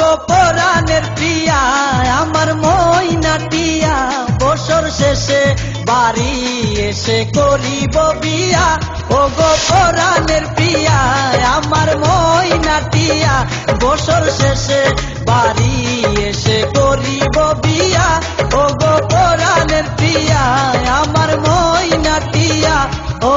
গো পরাণের প্রিয়া আমার ময়নাটিয়া বছর শেষে বাড়ি এসে করিব বিয়া ও গো পরাণের প্রিয়া আমার ময়নাটিয়া বছর শেষে বাড়ি এসে করিব বিয়া ও গো পরাণের প্রিয়া আমার ময়নাটিয়া ও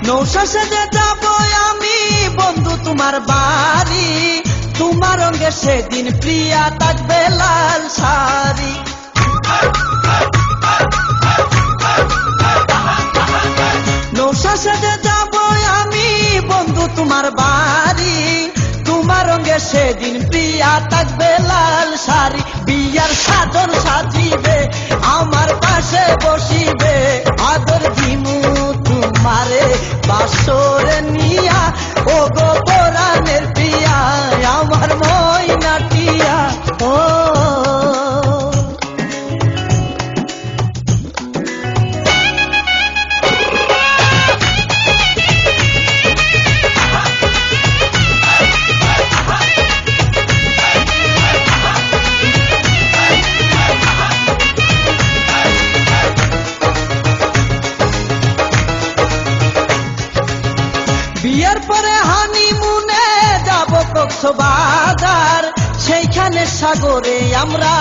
নৌশাসে যাব আমি বন্ধু তোমার বাড়ি তোমার রঙে সেদিন প্রিয়া থাকবে লাল শাড়ি নৌশাসে যাব আমি বন্ধু তোমার বাড়ি তোমার রঙে সেদিন প্রিয়া থাকবে লাল শাড়ি বিয়ার সাজন সাজিবে আমার পাশে বসিবে আদর দিমু তোমারে বাসরে নিয়া ও গো পরাণের প্রিয়া আমার ময়নাটিয়া ও বিয়ের পরে হানিমুনে যাব কক্সবাজার সেইখানে সাগরে আমরা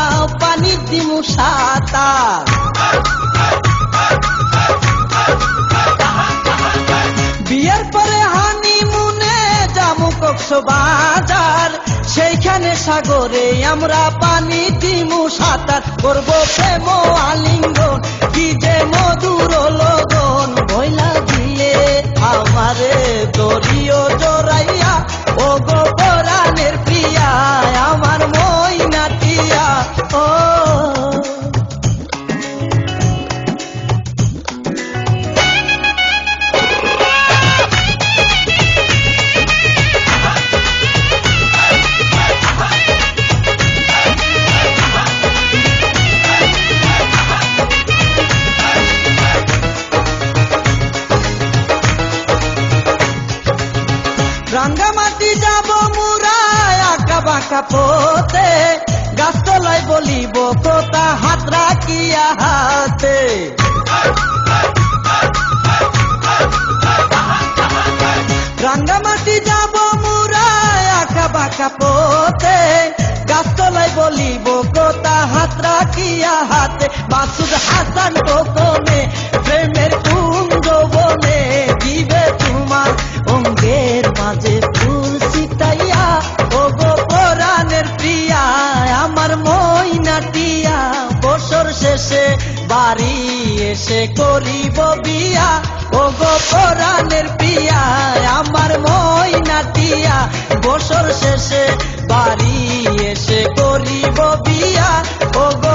পানি দিমু সাঁতার বিয়ের পরে হানিমুনে যাব কক্সবাজার সেইখানে সাগরে আমরা পানি দিমু সাঁতার করবো প্রেম আলিঙ্গন কি যে মধুর লগন ভইলা দিয়ে আমারে দরিও জড়াইয়া ও গো পরাণের প্রিয়া আমার ময়নাটিয়া ও রাঙ্গামাটি যাব মুরা আঁকা বাঁকা পথে গাছতলায় বলিব কথা হাত রাখিয়া হাতে রাঙ্গামাটি যাব মুরা আঁকা বাঁকা পথে গাছতলায় বলিব কথা হাত রাখিয়া হাতে মাসুদ হাসান গোপনে প্রেমের কুঞ্জ বনে দিবে তোমার অঙ্গের মাঝে ফুল ছিটাইয়া ও গো পরাণের প্রিয়া আমার ময়নাটিয়া বছর শেষে বাড়ি এসে করিব বিয়া ও গো পরাণের প্রিয়া আমার ময়নাটিয়া বছর শেষে বাড়ি এসে করিব বিয়া ও গো